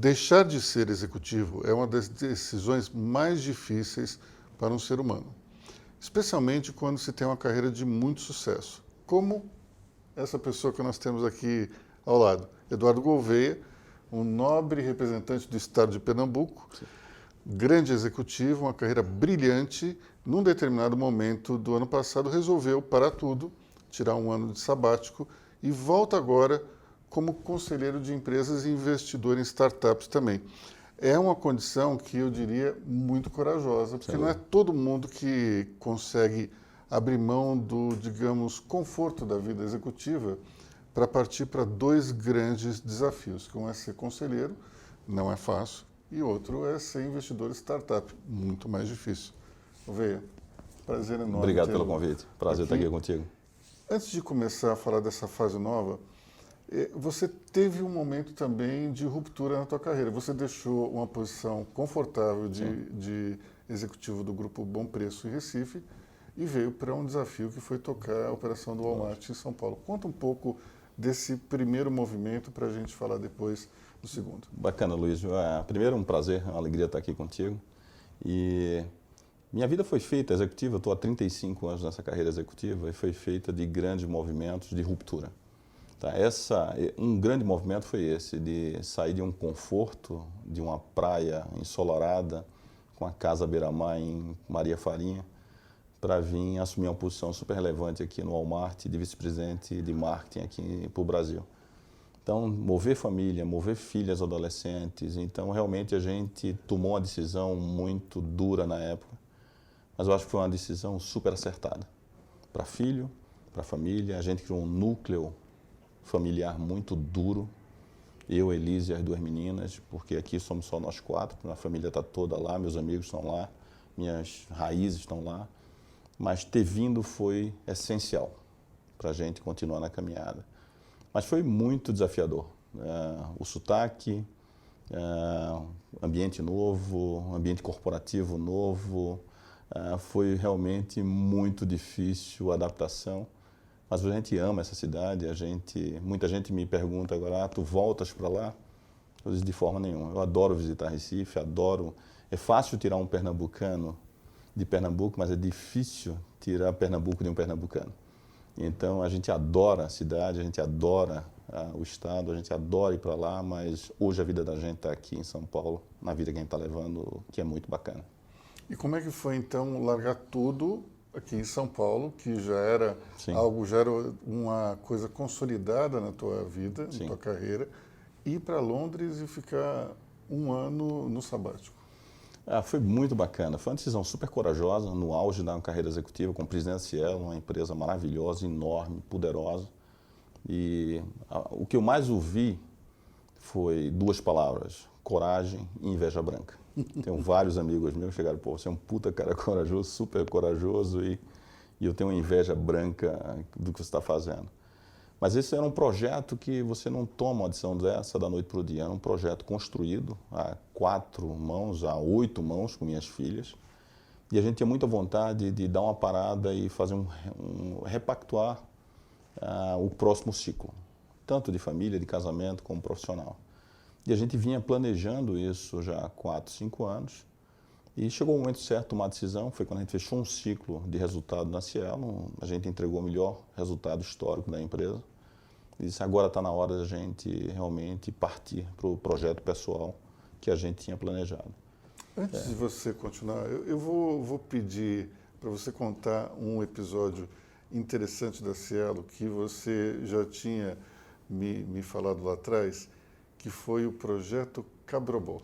Deixar de ser executivo é uma das decisões mais difíceis para um ser humano, especialmente quando se tem uma carreira de muito sucesso, como essa pessoa que nós temos aqui ao lado, Eduardo Gouveia, um nobre representante do estado de Pernambuco, grande executivo, uma carreira brilhante. Num determinado momento do ano passado, resolveu parar tudo, tirar um ano de sabático e volta agora como conselheiro de empresas e investidor em startups também. É uma condição que eu diria muito corajosa, porque não é todo mundo que consegue abrir mão do, digamos, conforto da vida executiva para partir para dois grandes desafios, que um é ser conselheiro, não é fácil, e outro é ser investidor em startup, muito mais difícil. Veia, prazer enorme. Obrigado pelo convite, prazer estar aqui contigo. Antes de começar a falar dessa fase nova, você teve um momento também de ruptura na tua carreira. Você deixou uma posição confortável de executivo do Grupo Bom Preço em Recife e veio para um desafio que foi tocar a operação do Walmart em São Paulo. Conta um pouco desse primeiro movimento para a gente falar depois do segundo. Bacana, Luiz. Primeiro, um prazer, uma alegria estar aqui contigo. E minha vida foi feita executiva, estou há 35 anos nessa carreira executiva, e foi feita de grandes movimentos de ruptura. Tá? Um grande movimento foi esse, de sair de um conforto, de uma praia ensolarada, com a casa à beira-mar em Maria Farinha, para vir assumir uma posição super relevante aqui no Walmart, de vice-presidente de marketing aqui para o Brasil. Então, mover família, mover filhas adolescentes, então realmente a gente tomou uma decisão muito dura na época, mas eu acho que foi uma decisão super acertada. Para filho, para família, a gente criou um núcleo familiar muito duro, eu, Elise e as duas meninas, porque aqui somos só nós quatro, minha família está toda lá, meus amigos estão lá, minhas raízes estão lá, mas ter vindo foi essencial para a gente continuar na caminhada. Mas foi muito desafiador. O sotaque, ambiente novo, ambiente corporativo novo, foi realmente muito difícil a adaptação. Mas a gente ama essa cidade, muita gente me pergunta agora, tu voltas para lá? Eu disse, de forma nenhuma. Eu adoro visitar Recife, adoro. É fácil tirar um pernambucano de Pernambuco, mas é difícil tirar Pernambuco de um pernambucano. Então, a gente adora a cidade, a gente adora o estado, a gente adora ir para lá, mas hoje a vida da gente está aqui em São Paulo, na vida que a gente está levando, que é muito bacana. E como é que foi, então, largar tudo aqui em São Paulo, que já era uma coisa consolidada na tua vida, na tua carreira, ir para Londres e ficar um ano no sabático? Foi muito bacana, foi uma decisão super corajosa, no auge da carreira executiva, com o presidente Cielo, uma empresa maravilhosa, enorme, poderosa. E o que eu mais ouvi foi duas palavras, coragem e inveja branca. Tenho vários amigos meus que chegaram, pô, você é um puta cara corajoso, super corajoso, e eu tenho uma inveja branca do que você está fazendo. Mas esse era um projeto que você não toma uma decisão dessa da noite para o dia. Era um projeto construído a 4 mãos, a 8 mãos com minhas filhas. E a gente tinha muita vontade de dar uma parada e fazer repactuar o próximo ciclo, tanto de família, de casamento, como profissional. E a gente vinha planejando isso já há 4, 5 anos. E chegou o momento certo de tomar a decisão, foi quando a gente fechou um ciclo de resultado na Cielo, a gente entregou o melhor resultado histórico da empresa. E disse, agora está na hora da gente realmente partir para o projeto pessoal que a gente tinha planejado. Antes de você continuar, eu vou pedir para você contar um episódio interessante da Cielo que você já tinha me falado lá atrás, que foi o projeto Cabrobó.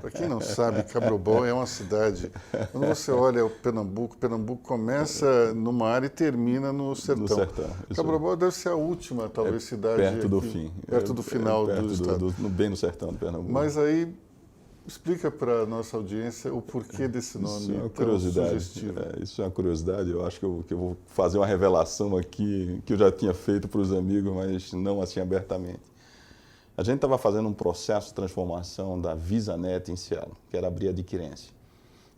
Para quem não sabe, Cabrobó é uma cidade, quando você olha o Pernambuco começa numa área e termina no sertão. No sertão. Cabrobó deve ser a última, talvez, cidade perto aqui, do fim. Perto do final do estado. Bem no sertão do Pernambuco. Mas aí, explica para a nossa audiência o porquê desse nome isso é uma tão curiosidade. sugestivo. Isso é uma curiosidade, eu acho que eu vou fazer uma revelação aqui, que eu já tinha feito para os amigos, mas não assim abertamente. A gente estava fazendo um processo de transformação da VisaNet em Cielo, que era abrir adquirência.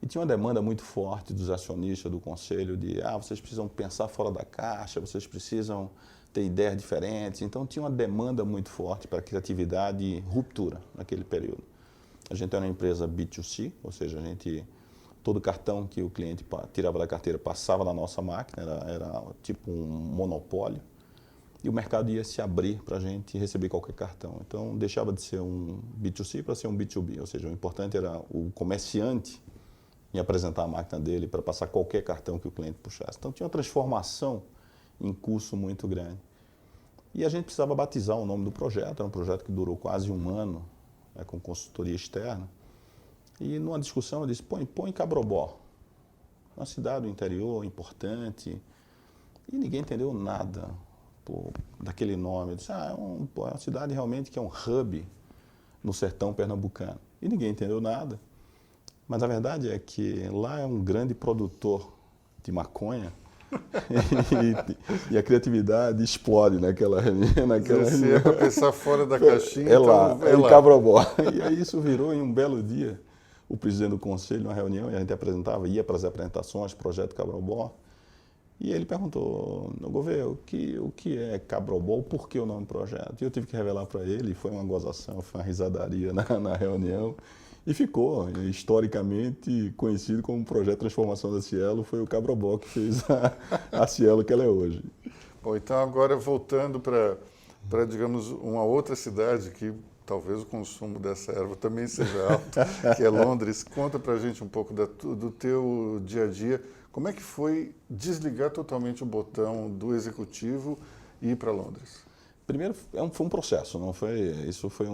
E tinha uma demanda muito forte dos acionistas do conselho de vocês precisam pensar fora da caixa, vocês precisam ter ideias diferentes. Então tinha uma demanda muito forte para criatividade e ruptura naquele período. A gente era uma empresa B2C, ou seja, todo cartão que o cliente tirava da carteira passava na nossa máquina, era tipo um monopólio. E o mercado ia se abrir para a gente receber qualquer cartão. Então, deixava de ser um B2C para ser um B2B. Ou seja, o importante era o comerciante em apresentar a máquina dele para passar qualquer cartão que o cliente puxasse. Então, tinha uma transformação em curso muito grande. E a gente precisava batizar o nome do projeto. Era um projeto que durou quase um ano, com consultoria externa. E, numa discussão, eu disse, põe Cabrobó. Uma cidade do interior importante. E ninguém entendeu nada daquele nome. Eu disse, é uma cidade realmente que é um hub no sertão pernambucano. E ninguém entendeu nada. Mas a verdade é que lá é um grande produtor de maconha e a criatividade explode naquela reunião. Se é para pensar fora da caixinha, então é em lá. Cabrobó. E aí isso virou em um belo dia. O presidente do conselho, numa reunião, e a gente ia para as apresentações, projeto Cabrobó. E ele perguntou, Gouveia, o que é Cabrobó, por que o nome do projeto? E eu tive que revelar para ele, foi uma gozação, foi uma risadaria na reunião. E ficou, historicamente, conhecido como Projeto Transformação da Cielo, foi o Cabrobó que fez a Cielo que ela é hoje. Bom, então agora voltando para, digamos, uma outra cidade que talvez o consumo dessa erva também seja alto, que é Londres. Conta para a gente um pouco do teu dia a dia. Como é que foi desligar totalmente o botão do executivo e ir para Londres? Primeiro, foi um processo, não foi? Isso foi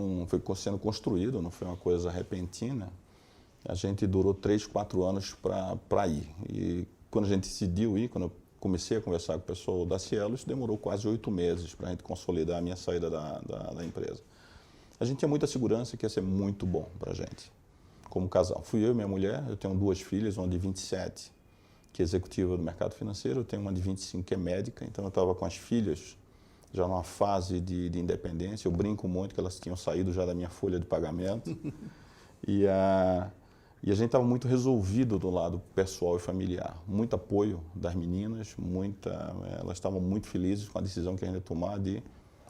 sendo construído, não foi uma coisa repentina. A gente durou 3, 4 anos para ir. E quando a gente decidiu ir, quando eu comecei a conversar com o pessoal da Cielo, isso demorou quase 8 meses para a gente consolidar a minha saída da empresa. A gente tinha muita segurança que ia ser muito bom para a gente, como casal. Fui eu e minha mulher, eu tenho 2 filhas, uma de 27, que é executiva do mercado financeiro, eu tenho uma de 25, que é médica, então eu estava com as filhas já numa fase de independência. Eu brinco muito que elas tinham saído já da minha folha de pagamento. E a gente estava muito resolvido do lado pessoal e familiar. Muito apoio das meninas, elas estavam muito felizes com a decisão que a gente ia tomar de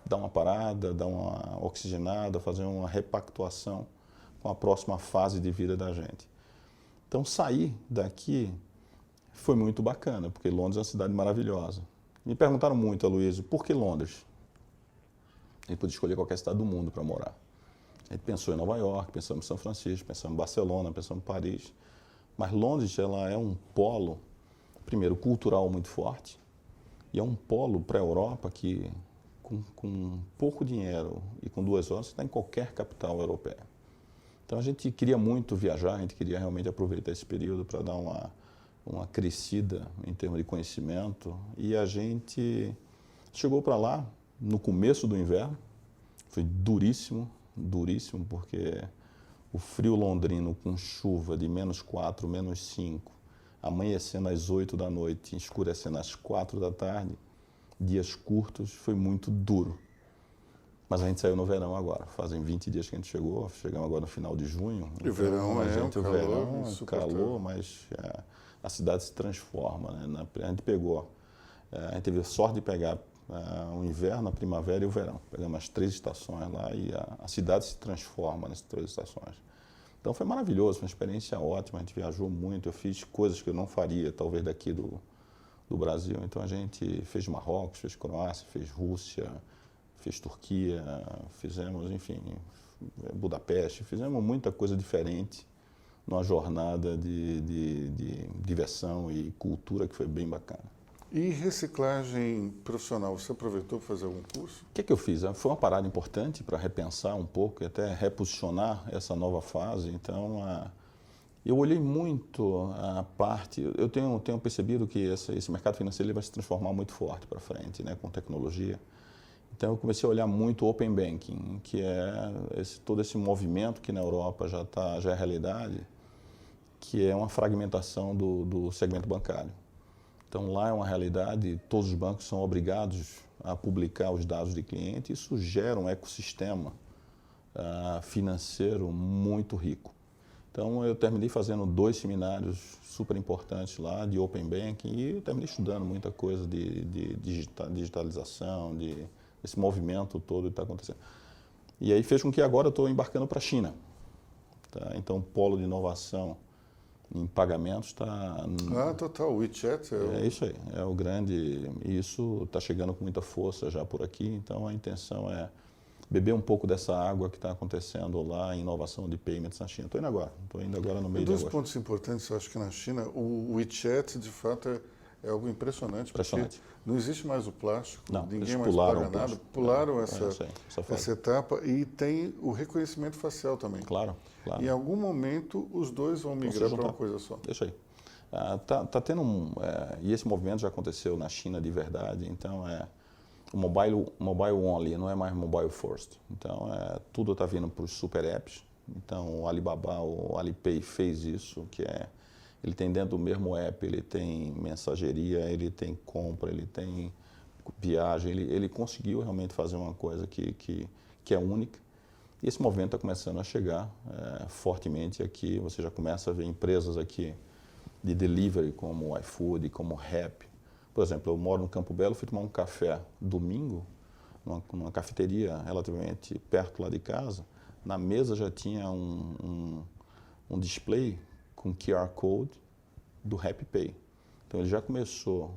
dar uma parada, dar uma oxigenada, fazer uma repactuação com a próxima fase de vida da gente. Então, sair daqui foi muito bacana, porque Londres é uma cidade maravilhosa. Me perguntaram muito, Aloysio, por que Londres? A gente podia escolher qualquer cidade do mundo para morar. A gente pensou em Nova York, pensamos em São Francisco, pensamos em Barcelona, pensamos em Paris. Mas Londres, ela é um polo, primeiro, cultural muito forte, e é um polo para a Europa que, com pouco dinheiro e com 2 horas, você está em qualquer capital europeia. Então a gente queria muito viajar, a gente queria realmente aproveitar esse período para dar uma crescida em termos de conhecimento, e a gente chegou para lá no começo do inverno. Foi duríssimo, porque o frio londrino com chuva de -4, -5, amanhecendo às 8 da noite, escurecendo às 4 da tarde, dias curtos, foi muito duro. Mas a gente saiu no verão agora, fazem 20 dias que a gente chegamos agora no final de junho. E o verão calor, mas a cidade se transforma, né? A gente teve a sorte de pegar o inverno, a primavera e o verão. Pegamos as 3 estações lá e a cidade se transforma nessas 3 estações. Então foi maravilhoso, foi uma experiência ótima, a gente viajou muito, eu fiz coisas que eu não faria, talvez daqui do Brasil. Então a gente fez Marrocos, fez Croácia, fez Rússia, fez Turquia, fizemos, enfim, Budapeste, fizemos muita coisa diferente numa jornada de diversão e cultura que foi bem bacana. E reciclagem profissional, você aproveitou para fazer algum curso? O que eu fiz? Foi uma parada importante para repensar um pouco e até reposicionar essa nova fase. Então, eu olhei muito a parte... Eu tenho percebido que esse mercado financeiro ele vai se transformar muito forte para frente, né, com tecnologia. Então, eu comecei a olhar muito o Open Banking, que é todo esse movimento que na Europa já é realidade, que é uma fragmentação do segmento bancário. Então, lá é uma realidade, todos os bancos são obrigados a publicar os dados de cliente, e isso gera um ecossistema financeiro muito rico. Então, eu terminei fazendo 2 seminários super importantes lá de Open Banking e eu terminei estudando muita coisa de digitalização, esse movimento todo que está acontecendo. E aí fez com que agora eu estou embarcando para a China. Tá? Então, o polo de inovação em pagamentos está... Total. O WeChat É isso aí, é o grande... E isso está chegando com muita força já por aqui, então a intenção é beber um pouco dessa água que está acontecendo lá em inovação de payments na China. Estou indo agora no meio de Dois agosto. pontos importantes, eu acho que na China, o WeChat, de fato, é algo impressionante. Impressionante. Porque não existe mais o plástico, Não, ninguém eles mais pularam paga o nada. plástico. Pularam essa fase. essa etapa e tem o reconhecimento facial também. Claro. Em algum momento, os dois vão migrar para uma coisa só. Deixa aí. Tá tendo e esse movimento já aconteceu na China de verdade, então o mobile only, não é mais mobile first. Então, tudo está vindo para os super apps. Então, o Alibaba, o Alipay fez isso, ele tem dentro do mesmo app, ele tem mensageria, ele tem compra, ele tem viagem, ele conseguiu realmente fazer uma coisa que é única. E esse movimento está começando a chegar fortemente aqui. Você já começa a ver empresas aqui de delivery, como o iFood, como o Rappi. Por exemplo, eu moro no Campo Belo, fui tomar um café domingo, numa cafeteria relativamente perto lá de casa. Na mesa já tinha um display com QR Code do Rappi Pay. Então ele já começou,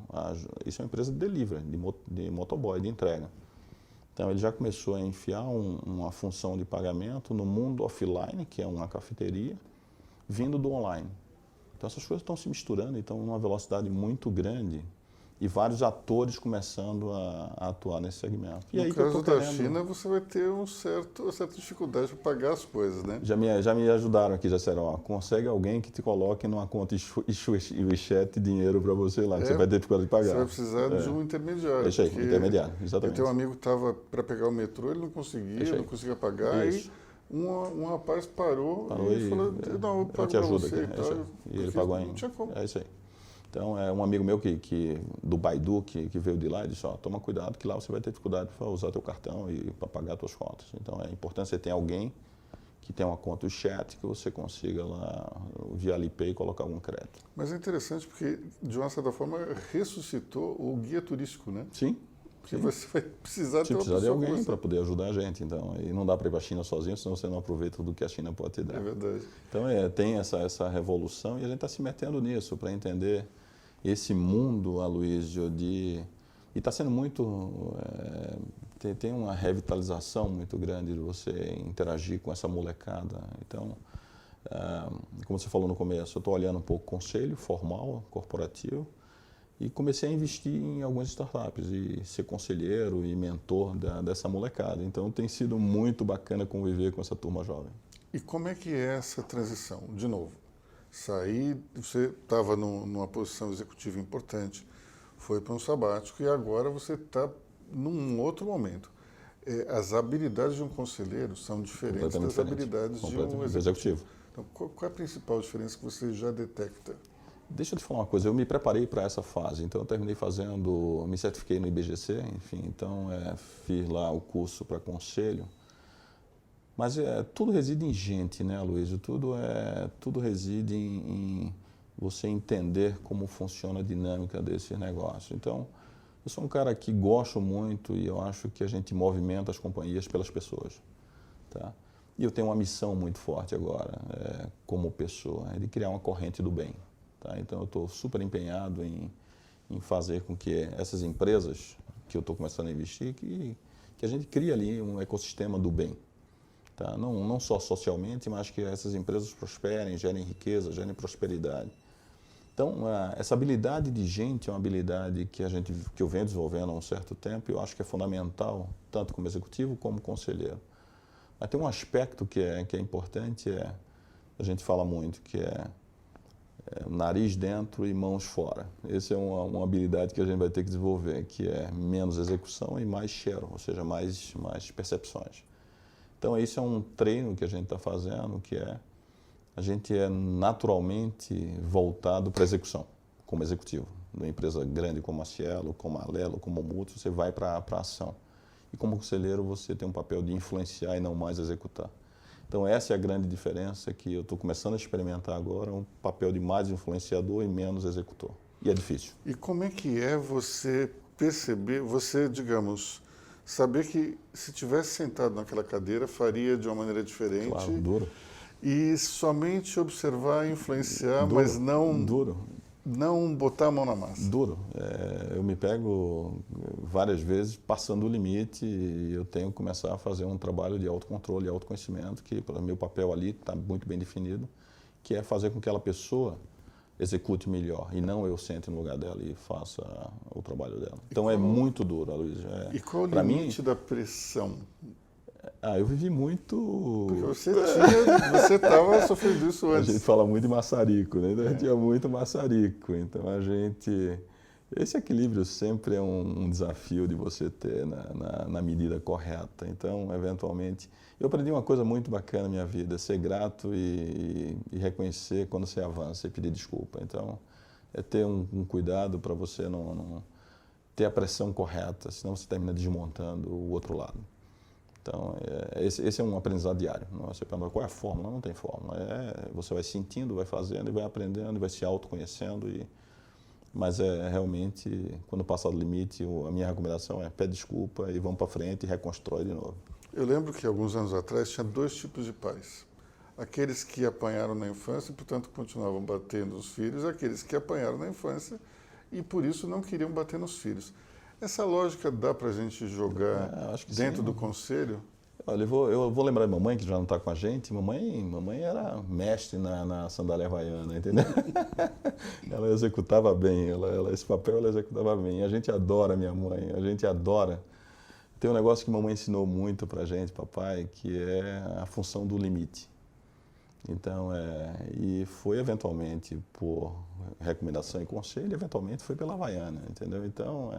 isso é uma empresa de delivery, de motoboy, de entrega. Então ele já começou a enfiar uma função de pagamento no mundo offline, que é uma cafeteria, vindo do online. Então essas coisas estão se misturando, então numa velocidade muito grande e vários atores começando a atuar nesse segmento. E no caso da China, você vai ter uma certa dificuldade para pagar as coisas, né? Já me ajudaram aqui, já disseram, consegue alguém que te coloque numa conta WeChat dinheiro para você lá, que você vai ter dificuldade de pagar. Você vai precisar de um intermediário. É isso aí, intermediário, exatamente. Eu tenho um amigo que estava para pegar o metrô, ele não conseguia pagar, aí um rapaz parou e falou, não, eu pago para você aqui, e tal. E ele pagou não tinha como. É isso aí. Então, é um amigo meu do Baidu, que veio de lá, e disse, toma cuidado que lá você vai ter dificuldade para usar teu cartão e para pagar suas contas. Então, é importante você ter alguém que tenha uma conta do chat que você consiga lá, via Alipay, colocar algum crédito. Mas é interessante porque, de uma certa forma, ressuscitou o guia turístico, né? Sim. Porque você vai precisar ter uma precisa de pessoa alguém para poder ajudar a gente. Então, e não dá para ir para a China sozinho, senão você não aproveita tudo que a China pode te dar. É verdade. Então, tem essa revolução e a gente está se metendo nisso para entender esse mundo, Aloysio, e está sendo muito... tem uma revitalização muito grande de você interagir com essa molecada. Então, como você falou no começo, eu estou olhando um pouco conselho formal, corporativo, e comecei a investir em algumas startups e ser conselheiro e mentor dessa molecada. Então, tem sido muito bacana conviver com essa turma jovem. E como é que é essa transição? De novo, você estava numa posição executiva importante, foi para um sabático e agora você está num outro momento. As habilidades de um conselheiro são diferentes das habilidades de um executivo. Então, qual é a principal diferença que você já detecta? Deixa eu te falar uma coisa, eu me preparei para essa fase, então eu terminei me certifiquei no IBGC, enfim, então fiz lá o curso para conselho. Mas tudo reside em gente, né, Aloysio? Tudo reside em você entender como funciona a dinâmica desse negócio. Então, eu sou um cara que gosto muito e eu acho que a gente movimenta as companhias pelas pessoas. Tá? E eu tenho uma missão muito forte agora, como pessoa, de criar uma corrente do bem. Tá? Então, eu estou super empenhado em fazer com que essas empresas que eu estou começando a investir, que a gente crie ali um ecossistema do bem. Tá? Não só socialmente, mas que essas empresas prosperem, gerem riqueza, gerem prosperidade. Então, essa habilidade de gente é uma habilidade que eu venho desenvolvendo há um certo tempo e eu acho que é fundamental, tanto como executivo como conselheiro. Mas tem um aspecto que é importante, a gente fala muito, que é nariz dentro e mãos fora. Essa é uma habilidade que a gente vai ter que desenvolver, que é menos execução e mais share, ou seja, mais percepções. Então, isso é um treino que a gente está fazendo, a gente é naturalmente voltado para a execução, como executivo. Numa empresa grande como a Cielo, como a Alelo, como o Mútuo, você vai para a ação. E como conselheiro, você tem um papel de influenciar e não mais executar. Então, essa é a grande diferença que eu estou começando a experimentar agora, um papel de mais influenciador e menos executor. E é difícil. E como é que é você perceber, você, digamos, saber que se tivesse sentado naquela cadeira faria de uma maneira diferente Claro, duro. e somente observar, influenciar, Duro, mas duro. não botar a mão na massa? Duro. Eu me pego várias vezes passando o limite e eu tenho que começar a fazer um trabalho de autocontrole e autoconhecimento, que para meu papel ali está muito bem definido, que é fazer com que aquela pessoa execute melhor e não eu sente no lugar dela e faça o trabalho dela. Então é muito duro, Aloysio. E qual o Para mim, limite da pressão? eu vivi muito. Porque você estava sofrendo isso A antes. gente fala muito de maçarico, né? Então, a gente tinha muito maçarico. Então a gente. Esse equilíbrio sempre é um desafio de você ter na medida correta. Então, eventualmente. Eu aprendi uma coisa muito bacana na minha vida: ser grato e reconhecer quando você avança e pedir desculpa. Então, é ter um cuidado para você não ter a pressão correta, senão você termina desmontando o outro lado. Então, esse é um aprendizado diário. Você pergunta qual é a fórmula? Não tem fórmula. Você vai sentindo, vai fazendo, e vai aprendendo, e vai se autoconhecendo. Mas realmente, quando passar do limite, a minha recomendação é pede desculpa e vamos para frente e reconstrói de novo. Eu lembro que alguns anos atrás tinha dois tipos de pais. Aqueles que apanharam na infância e, portanto, continuavam batendo os filhos, aqueles que apanharam na infância e, por isso, não queriam bater nos filhos. Essa lógica dá para a gente jogar acho que dentro sim. do conselho? Olha, eu vou lembrar de mamãe, que já não está com a gente. Mamãe era mestre na sandália havaiana, entendeu? Ela executava bem, esse papel ela executava bem. A gente adora minha mãe, a gente adora. Tem um negócio que mamãe ensinou muito pra gente, papai, que é a função do limite. Então, e foi eventualmente por recomendação e conselho, eventualmente foi pela havaiana, entendeu? Então,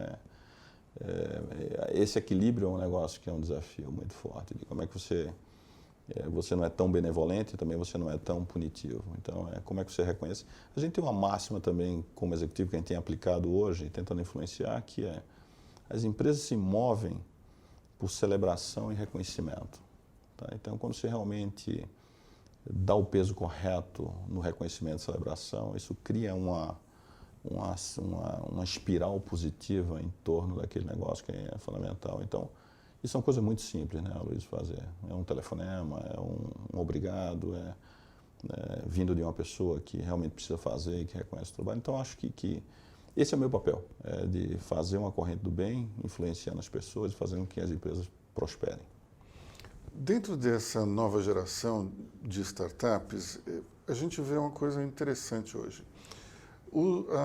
esse equilíbrio é um negócio que é um desafio muito forte, de como é que você não é tão benevolente e também você não é tão punitivo. Então, como é que você reconhece? A gente tem uma máxima também, como executivo, que a gente tem aplicado hoje, tentando influenciar, que é as empresas se movem por celebração e reconhecimento. Tá? Então, quando você realmente dá o peso correto no reconhecimento e celebração, isso cria uma espiral positiva em torno daquele negócio que é fundamental. Então, isso é uma coisa muito simples, né, Luiz, fazer. É um telefonema, é um obrigado, vindo de uma pessoa que realmente precisa fazer e que reconhece o trabalho. Então, acho que esse é o meu papel, de fazer uma corrente do bem, influenciando as pessoas e fazendo com que as empresas prosperem. Dentro dessa nova geração de startups, a gente vê uma coisa interessante hoje.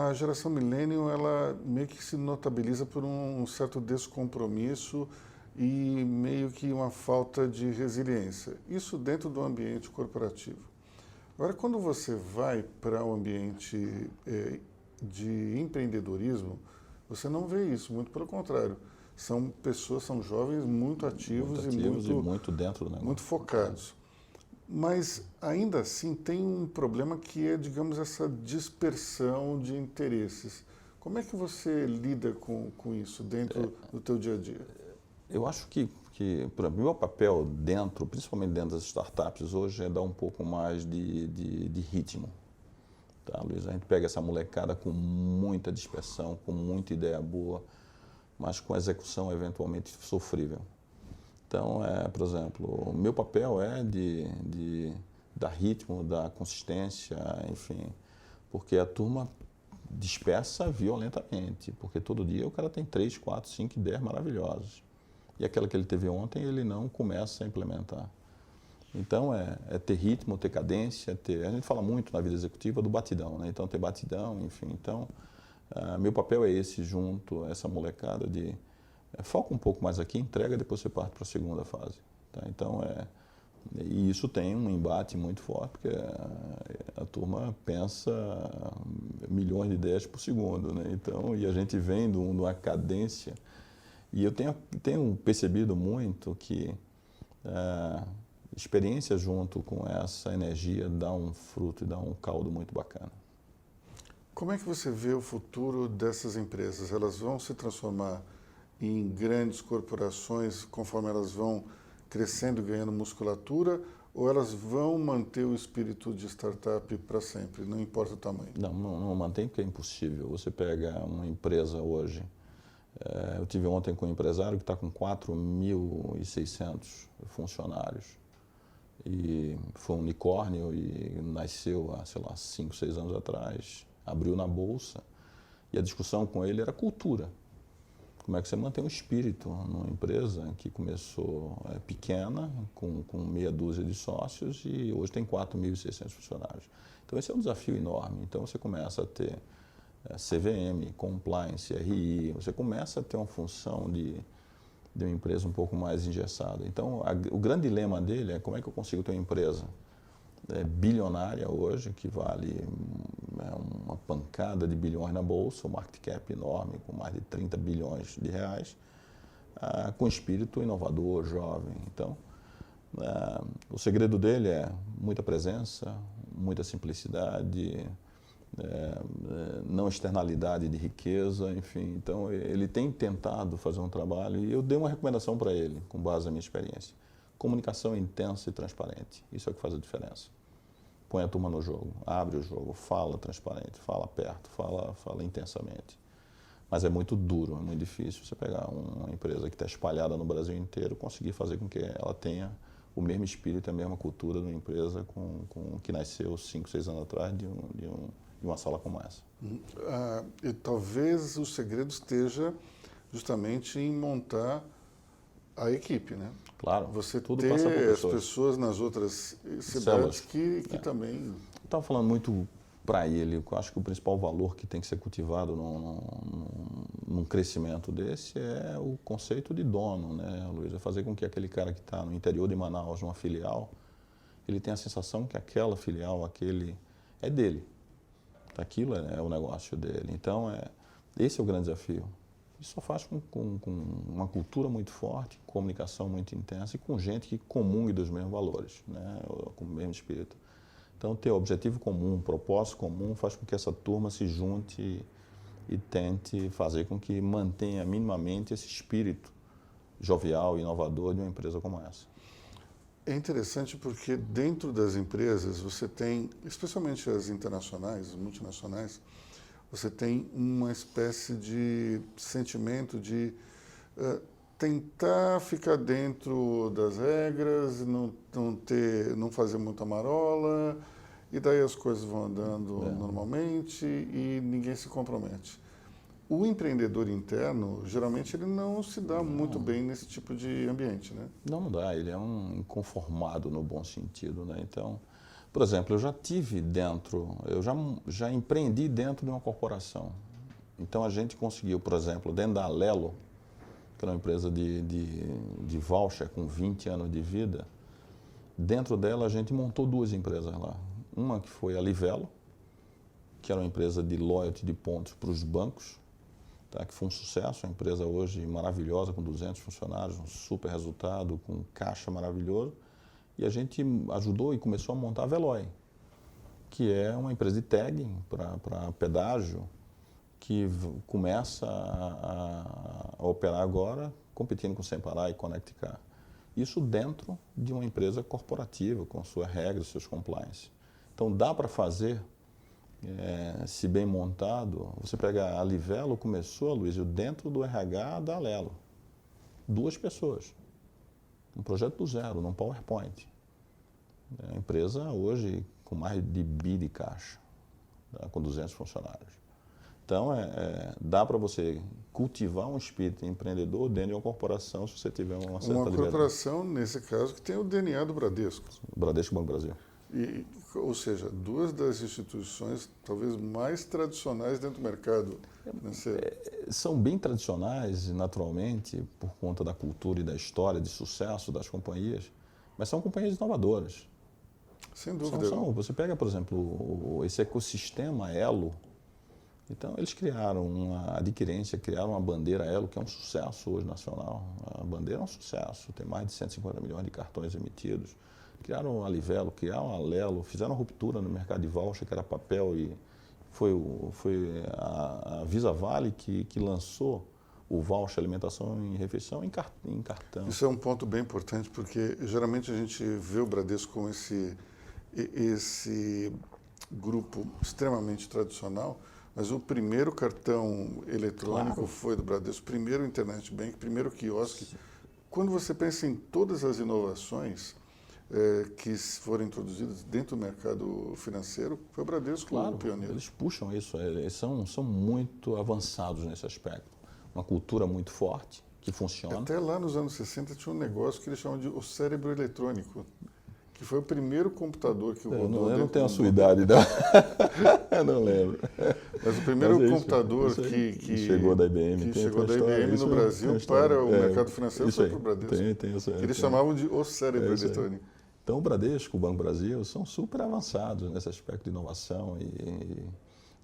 A geração millennial, ela meio que se notabiliza por um certo descompromisso e meio que uma falta de resiliência. Isso dentro do ambiente corporativo. Agora, quando você vai para o ambiente de empreendedorismo, você não vê isso, muito pelo contrário. São pessoas, são jovens muito ativos e muito dentro do negócio. Muito focados. Mas, ainda assim, tem um problema que é, digamos, essa dispersão de interesses. Como é que você lida com isso dentro do teu dia a dia? Eu acho que para mim, o meu papel dentro, principalmente dentro das startups hoje, é dar um pouco mais de ritmo. Tá, Luiz? A gente pega essa molecada com muita dispersão, com muita ideia boa, mas com execução eventualmente sofrível. Então, por exemplo, o meu papel é de dar ritmo, dar consistência, enfim, porque a turma dispersa violentamente, porque todo dia o cara tem 3, 4, 5 ideias maravilhosas. E aquela que ele teve ontem, ele não começa a implementar. Então, é ter ritmo, ter cadência, a gente fala muito na vida executiva do batidão, né? Então, ter batidão, enfim. Então, meu papel é esse, junto a essa molecada foca um pouco mais aqui, entrega, depois você parte para a segunda fase. Tá? Então, e isso tem um embate muito forte, porque a turma pensa milhões de ideias por segundo, né? Então, e a gente vem de uma cadência. E eu tenho percebido muito que experiência junto com essa energia dá um fruto e dá um caldo muito bacana. Como é que você vê o futuro dessas empresas? Elas vão se transformar em grandes corporações conforme elas vão crescendo e ganhando musculatura? ou elas vão manter o espírito de startup para sempre, não importa o tamanho? Não mantém porque é impossível. Você pega uma empresa hoje, eu tive ontem com um empresário que está com 4.600 funcionários e foi um unicórnio e nasceu há, sei lá, 5, 6 anos atrás, abriu na bolsa e a discussão com ele era cultura. Como é que você mantém um espírito numa empresa que começou pequena, com meia dúzia de sócios e hoje tem 4.600 funcionários? Então esse é um desafio enorme. Então você começa a ter CVM, compliance, RI, você começa a ter uma função de uma empresa um pouco mais engessada. Então o grande dilema dele é como é que eu consigo ter uma empresa bilionária hoje, que vale uma pancada de bilhões na bolsa, um market cap enorme, com mais de 30 bilhões de reais, com espírito inovador, jovem. Então, o segredo dele é muita presença, muita simplicidade, não externalidade de riqueza, enfim. Então, ele tem tentado fazer um trabalho e eu dei uma recomendação para ele, com base na minha experiência. Comunicação intensa e transparente. Isso é o que faz a diferença. Põe a turma no jogo, abre o jogo, fala transparente, fala perto, fala intensamente. Mas é muito duro, é muito difícil você pegar uma empresa que está espalhada no Brasil inteiro, conseguir fazer com que ela tenha o mesmo espírito, a mesma cultura de uma empresa que nasceu 5, 6 anos atrás de uma sala como essa. E talvez o segredo esteja justamente em montar a equipe, né? Claro, você tudo ter passa por as pessoas. pessoas nas outras cidades Células. que também... Eu estava falando muito para ele, eu acho que o principal valor que tem que ser cultivado num crescimento desse é o conceito de dono, né, Luiz? É fazer com que aquele cara que está no interior de Manaus, numa filial, ele tenha a sensação que aquela filial, aquele é dele. Aquilo é o negócio dele. Então, esse é o grande desafio. Isso só faz com uma cultura muito forte, comunicação muito intensa e com gente que comungue dos mesmos valores, né, com o mesmo espírito. Então, ter objetivo comum, propósito comum, faz com que essa turma se junte e tente fazer com que mantenha minimamente esse espírito jovial e inovador de uma empresa como essa. É interessante porque dentro das empresas você tem, especialmente as internacionais, as multinacionais, você tem uma espécie de sentimento de tentar ficar dentro das regras, não fazer muita marola, e daí as coisas vão andando normalmente e ninguém se compromete. O empreendedor interno, geralmente, ele não se dá muito bem nesse tipo de ambiente, né? Não dá, ele é um inconformado no bom sentido, né? Então, por exemplo, eu já tive dentro, eu já empreendi dentro de uma corporação. Então, a gente conseguiu, por exemplo, dentro da Alelo, que era uma empresa de voucher com 20 anos de vida, dentro dela a gente montou 2 empresas lá. Uma que foi a Livelo, que era uma empresa de loyalty de pontos para os bancos, que foi um sucesso, uma empresa hoje maravilhosa, com 200 funcionários, um super resultado, com caixa maravilhoso. E a gente ajudou e começou a montar a Veloy, que é uma empresa de tag para pedágio, que começa a operar agora, competindo com o Sem-Parar e Connect Car. Isso dentro de uma empresa corporativa, com suas regras, seus compliance. Então dá para fazer, se bem montado. Você pega a Livelo, começou, Luiz, dentro do RH da Alelo. 2 pessoas. Um projeto do zero, num PowerPoint. É uma empresa hoje com mais de bi de caixa, com 200 funcionários. Então, dá para você cultivar um espírito empreendedor dentro de uma corporação se você tiver uma certa liberdade. Uma corporação, nesse caso, que tem o DNA do Bradesco. Bradesco Banco Brasil. Ou seja, 2 das instituições talvez mais tradicionais dentro do mercado. São bem tradicionais, naturalmente, por conta da cultura e da história de sucesso das companhias, mas são companhias inovadoras. Sem dúvida. Você pega, por exemplo, esse ecossistema Elo. Então, eles criaram uma adquirência, criaram uma bandeira Elo, que é um sucesso hoje nacional. A bandeira é um sucesso, tem mais de 150 milhões de cartões emitidos. Criaram a Livelo, criaram a Alelo, fizeram uma ruptura no mercado de voucher, que era papel, e foi a Visa Vale que lançou o voucher alimentação e refeição em cartão. Isso é um ponto bem importante, porque geralmente a gente vê o Bradesco como esse grupo extremamente tradicional, mas o primeiro cartão eletrônico foi do Bradesco, primeiro internet bank, primeiro quiosque. Quando você pensa em todas as inovações que foram introduzidas dentro do mercado financeiro, foi o Bradesco o pioneiro. Eles puxam isso, eles são muito avançados nesse aspecto. Uma cultura muito forte, que funciona. Até lá nos anos 60 tinha um negócio que eles chamam de o cérebro eletrônico, que foi o primeiro computador que rodou. Eu não tenho a sua idade, não. Eu não lembro. Mas o primeiro computador que chegou da IBM, no Brasil para o mercado financeiro foi para o Bradesco. Eles chamavam de o cérebro eletrônico. Então o Bradesco, o Banco Brasil, são super avançados nesse aspecto de inovação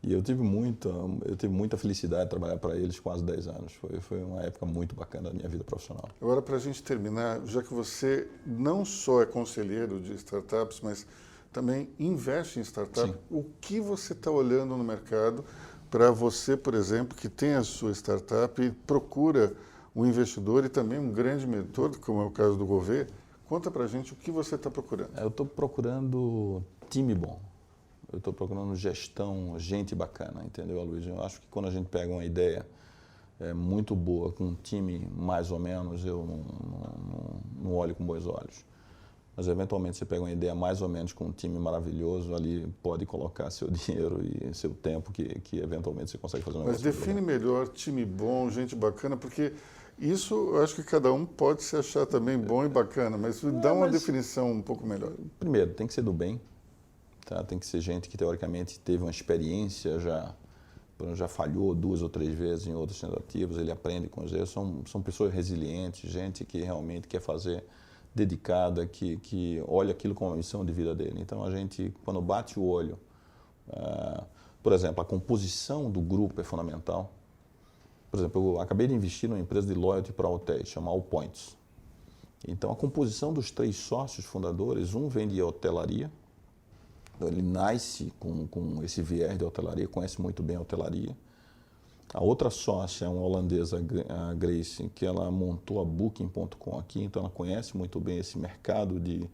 e eu tive muita felicidade de trabalhar para eles quase 10 anos. Foi uma época muito bacana da minha vida profissional. Agora, para a gente terminar, já que você não só é conselheiro de startups, mas também investe em startups, o que você está olhando no mercado para você, por exemplo, que tem a sua startup e procura um investidor e também um grande mentor, como é o caso do Gouveia? Conta para a gente o que você está procurando. Eu estou procurando time bom. Eu estou procurando gestão, gente bacana, entendeu, Luiz? Eu acho que quando a gente pega uma ideia muito boa, com um time mais ou menos, eu não olho com bons olhos. Mas, eventualmente, você pega uma ideia mais ou menos com um time maravilhoso, ali pode colocar seu dinheiro e seu tempo, que eventualmente você consegue fazer um negócio. Mas define melhor time bom, gente bacana, porque isso eu acho que cada um pode se achar também bom e bacana, mas dá uma definição um pouco melhor. Primeiro, tem que ser do bem. Tá? Tem que ser gente que, teoricamente, teve uma experiência, já falhou 2 ou 3 vezes em outras tentativas, ele aprende com os erros. São pessoas resilientes, gente que realmente quer fazer, dedicada, que olha aquilo como uma missão de vida dele. Então, a gente, quando bate o olho, por exemplo, a composição do grupo é fundamental. Por exemplo, eu acabei de investir numa empresa de loyalty para hotéis, chamada All Points. Então, a composição dos 3 sócios fundadores, um vem de hotelaria, ele nasce com esse viés de hotelaria, conhece muito bem a hotelaria. A outra sócia é uma holandesa, a Grace, que ela montou a Booking.com aqui, então ela conhece muito bem esse mercado de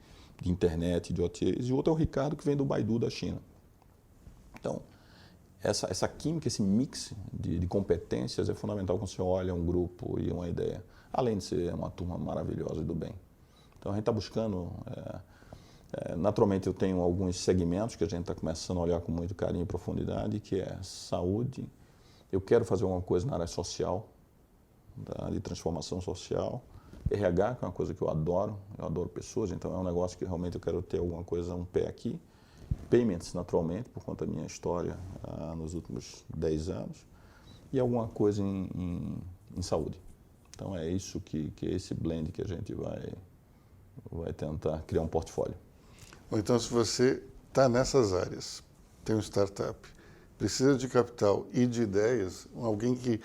internet, de OTAs. E o outro é o Ricardo, que vem do Baidu, da China. Então, essa química, esse mix de competências é fundamental quando você olha um grupo e uma ideia. Além de ser uma turma maravilhosa e do bem. Então, a gente está buscando... naturalmente, eu tenho alguns segmentos que a gente está começando a olhar com muito carinho e profundidade, que é saúde. Eu quero fazer alguma coisa na área social, de transformação social. RH, que é uma coisa que eu adoro pessoas, então é um negócio que realmente eu quero ter alguma coisa, um pé aqui. Payments, naturalmente, por conta da minha história nos últimos 10 anos. E alguma coisa em saúde. Então é isso que é esse blend que a gente vai tentar criar um portfólio. Então, se você está nessas áreas, tem um startup, precisa de capital e de ideias, alguém que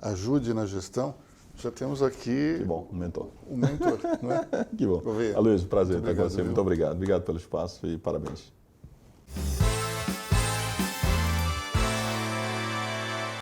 ajude na gestão, já temos aqui... Que bom, um mentor. Um mentor, não é? Que bom. Gouveia. Aloysio, prazer estar com você. Viu? Muito obrigado. Obrigado pelo espaço e parabéns.